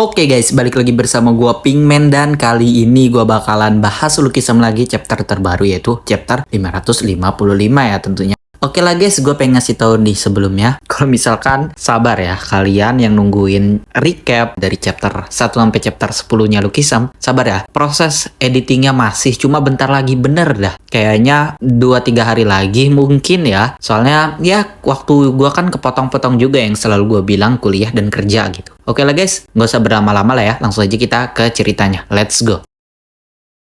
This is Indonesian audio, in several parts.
Oke guys, balik lagi bersama gua Pinkman dan kali ini gua bakalan bahas lukisan lagi chapter terbaru yaitu chapter 555 ya tentunya. Oke lah guys, gue pengen ngasih tahu nih sebelumnya, kalau misalkan sabar ya kalian yang nungguin recap dari chapter 1 sampai chapter 10-nya Lucky-sama, sabar ya. Proses editingnya masih cuma bentar lagi bener dah. Kayaknya 2-3 hari lagi mungkin ya. Soalnya ya waktu gue kan kepotong-potong juga yang selalu gue bilang kuliah dan kerja gitu. Oke lah guys, nggak usah berlama-lama lah ya. Langsung aja kita ke ceritanya. Let's go.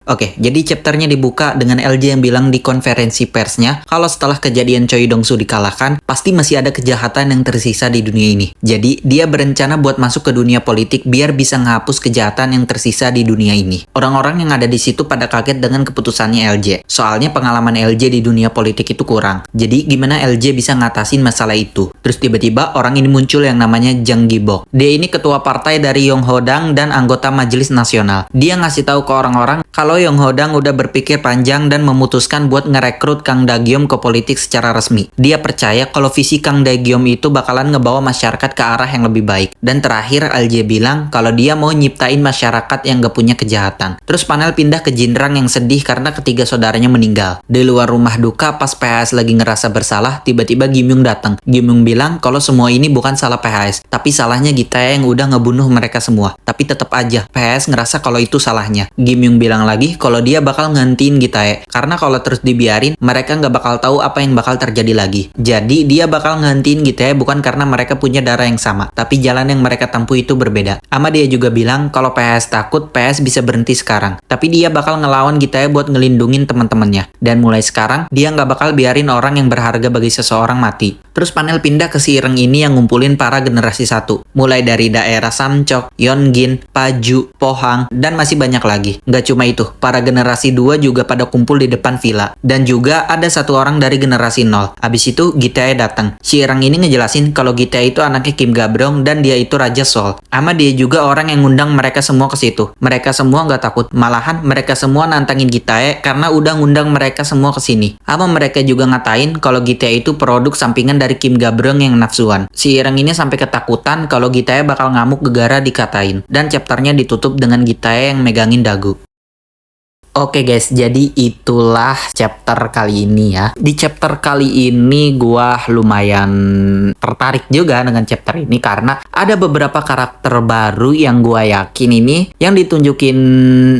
Oke, jadi chapternya dibuka dengan LJ yang bilang di konferensi persnya kalau setelah kejadian Choi Dong-soo dikalahkan, pasti masih ada kejahatan yang tersisa di dunia ini. Jadi, dia berencana buat masuk ke dunia politik biar bisa ngapus kejahatan yang tersisa di dunia ini. Orang-orang yang ada di situ pada kaget dengan keputusannya LJ. Soalnya pengalaman LJ di dunia politik itu kurang. Jadi, gimana LJ bisa ngatasin masalah itu? Terus tiba-tiba orang ini muncul yang namanya Jang Gi-bok. Dia ini ketua partai dari Yong Ho-dang dan anggota Majelis Nasional. Dia ngasih tahu ke orang-orang kalau Yong Ho-dang udah berpikir panjang dan memutuskan buat ngerekrut Kang Da-gyom ke politik secara resmi. Dia percaya kalau visi Kang Da-gyom itu bakalan ngebawa masyarakat ke arah yang lebih baik. Dan terakhir LJ bilang kalau dia mau nyiptain masyarakat yang gak punya kejahatan. Terus panel pindah ke Jinrang yang sedih karena ketiga saudaranya meninggal. Di luar rumah duka pas PHS lagi ngerasa bersalah, tiba-tiba Gi Myung datang. Gi Myung bilang kalau semua ini bukan salah PHS, tapi salahnya Gitae yang udah ngebunuh mereka semua. Tapi tetap aja PHS ngerasa kalau itu salahnya. Gi Myung bilang lagi kalau dia bakal ngantiin Gitae karena kalau terus dibiarin mereka nggak bakal tahu apa yang bakal terjadi lagi. Jadi dia bakal ngantiin Gitae bukan karena mereka punya darah yang sama, tapi jalan yang mereka tempuh itu berbeda. Ama dia juga bilang kalau PS takut PS bisa berhenti sekarang, tapi dia bakal ngelawan Gitae buat ngelindungin teman-temannya. Dan mulai sekarang dia nggak bakal biarin orang yang berharga bagi seseorang mati. Terus panel pindah ke si Ireng ini yang ngumpulin para generasi 1, mulai dari daerah Samchok, Yongin, Paju, Pohang, dan masih banyak lagi. Nggak cuma itu, para generasi 2 juga pada kumpul di depan villa. Dan juga ada satu orang dari generasi 0. Abis itu Gitae datang. Si Ireng ini ngejelasin kalau Gitae itu anaknya Kim Gabrong dan dia itu Raja Seoul. Ama dia juga orang yang ngundang mereka semua ke situ. Mereka semua nggak takut. Malahan mereka semua nantangin Gitae karena udah ngundang mereka semua ke sini. Ama mereka juga ngatain kalau Gitae itu produk sampingan dari Kim Gabrong yang nafsuan. Si Ireng ini sampai ketakutan kalau Gitae bakal ngamuk gegara dikatain. Dan chapternya ditutup dengan Gitae yang megangin dagu. Oke guys, jadi itulah chapter kali ini ya. Di chapter kali ini gua lumayan tertarik juga dengan chapter ini karena ada beberapa karakter baru yang gua yakin ini yang ditunjukin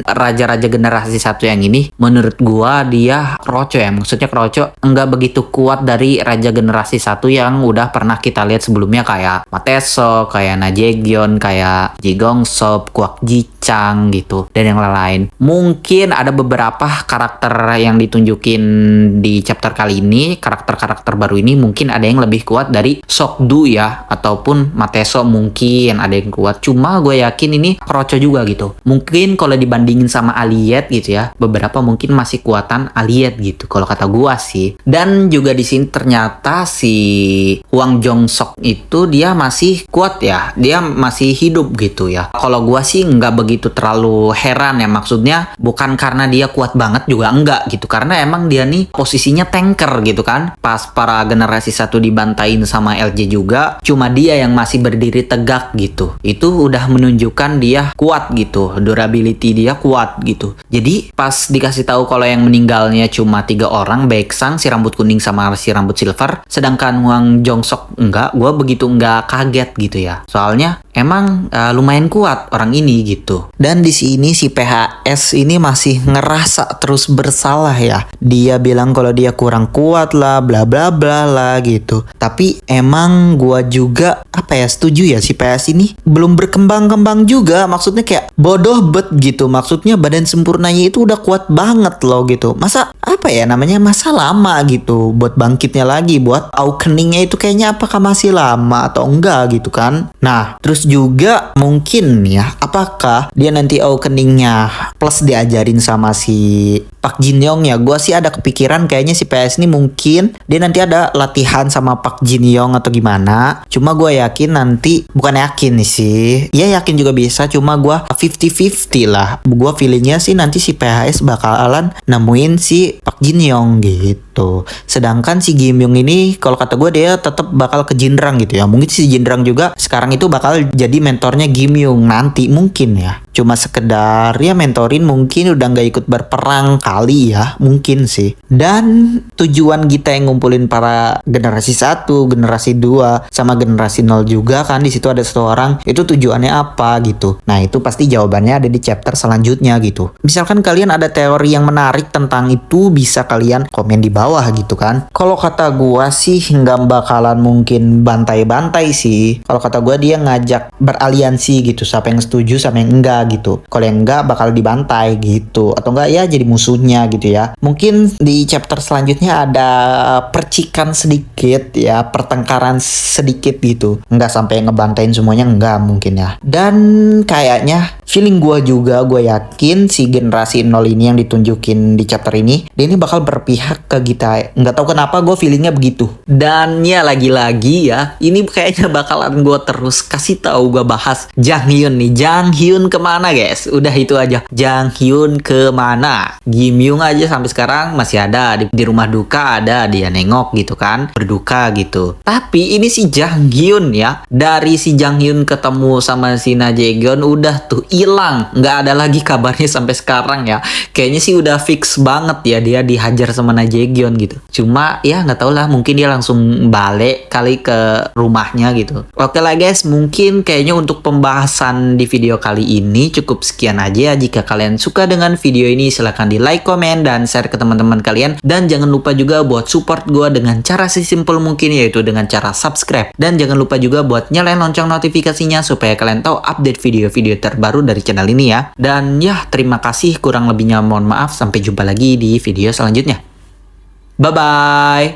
raja-raja generasi 1 yang ini. Menurut gua dia kroco ya, maksudnya kroco enggak begitu kuat dari raja generasi 1 yang udah pernah kita lihat sebelumnya kayak Mateso, kayak Na Jae-gyeon, kayak Ji Gong-sop, Kwak Ji-chang gitu dan yang lain-lain. Mungkin ada beberapa karakter yang ditunjukin di chapter kali ini, karakter-karakter baru ini mungkin ada yang lebih kuat dari Sok-du ya, ataupun Mateso mungkin ada yang kuat. Cuma gue yakin ini kroco juga gitu. Mungkin kalau dibandingin sama Aliet gitu ya, beberapa mungkin masih kuatan Aliet gitu kalau kata gue sih. Dan juga di sini ternyata si Hwang Jong-sok itu dia masih kuat ya, dia masih hidup gitu ya. Kalau gue sih nggak begitu terlalu heran ya, maksudnya bukan karena dia kuat banget juga enggak gitu, karena emang dia nih posisinya tanker gitu kan. Pas para generasi 1 dibantain sama LJ juga, cuma dia yang masih berdiri tegak gitu. Itu udah menunjukkan dia kuat gitu, durability dia kuat gitu. Jadi pas dikasih tahu kalau yang meninggalnya cuma 3 orang, Baek-sang si rambut kuning sama si rambut silver, sedangkan Hwang Jong-sok enggak, gue begitu enggak kaget gitu ya. Soalnya emang lumayan kuat orang ini gitu. Dan di sini si PHS ini masih ngerasa terus bersalah ya. Dia bilang kalau dia kurang kuat lah, bla bla bla lah gitu. Tapi emang gua juga setuju ya, si PS ini belum berkembang-kembang juga. Maksudnya kayak bodoh bet gitu. Maksudnya badan sempurnanya itu udah kuat banget loh gitu. Masa masa lama gitu buat bangkitnya lagi, buat awakeningnya itu kayaknya apakah masih lama atau enggak gitu kan. Nah terus juga mungkin ya, apakah dia nanti awakeningnya plus diajarin sama si Park Jin Young ya. Gua sih ada kepikiran kayaknya si PS ini mungkin dia nanti ada latihan sama Park Jin Young atau gimana. Cuma gue yakin nanti, bukan yakin nih sih, ya yakin juga bisa, cuma gue 50-50 lah. Gue feelingnya sih nanti si PHS bakalan nemuin si Park Jin Young gitu. Sedangkan si Kim Young ini kalau kata gue dia tetap bakal ke Jinrang gitu ya. Mungkin si Jinrang juga sekarang itu bakal jadi mentornya Kim Young nanti mungkin ya. Cuma sekedar ya mentorin, mungkin udah nggak ikut berperang kali ya, mungkin sih. Dan tujuan kita yang ngumpulin para generasi 1, generasi 2 sama generasi 0 juga kan, di situ ada satu orang, itu tujuannya apa gitu. Nah, itu pasti jawabannya ada di chapter selanjutnya gitu. Misalkan kalian ada teori yang menarik tentang itu, bisa kalian komen di bawah gitu kan. Kalau kata gua sih nggak bakalan mungkin bantai-bantai sih. Kalau kata gua dia ngajak beraliansi gitu, siapa yang setuju sama yang enggak gitu. Kalau yang enggak bakal dibantai gitu, atau enggak ya jadi musuhnya gitu ya. Mungkin di chapter selanjutnya ada percikan sedikit ya, pertengkaran sedikit gitu. Enggak sampai ngebantain semuanya, enggak mungkin ya. Dan kayaknya feeling gue juga, gue yakin si generasi 0 ini yang ditunjukin di chapter ini, dia ini bakal berpihak ke kita. Nggak tahu kenapa gue feelingnya begitu. Dan ya lagi-lagi ya, ini kayaknya bakalan gue terus kasih tahu, gue bahas Jang Hyun nih. Jang Hyun kemana guys? Udah itu aja. Jang Hyun kemana? Kim Young aja sampai sekarang masih ada di rumah duka, ada dia nengok gitu kan, berduka gitu. Tapi ini si Jang Hyun ya, dari si Jang Hyun ketemu sama si Na Jae-geon udah tuh hilang, nggak ada lagi kabarnya sampai sekarang ya. Kayaknya sih udah fix banget ya dia dihajar sama Na Jae-geon gitu. Cuma ya nggak tau lah, mungkin dia langsung balik kali ke rumahnya gitu. Oke lah guys, mungkin kayaknya untuk pembahasan di video kali ini cukup sekian aja. Jika kalian suka dengan video ini, silahkan di like, komen, dan share ke teman-teman kalian. Dan jangan lupa juga buat support gue dengan cara sesimpel mungkin, yaitu dengan cara subscribe. Dan jangan lupa juga buat nyalain lonceng notifikasinya supaya kalian tahu update video-video terbaru dari channel ini ya. Dan ya, terima kasih, kurang lebihnya mohon maaf. Sampai jumpa lagi di video selanjutnya. Bye-bye!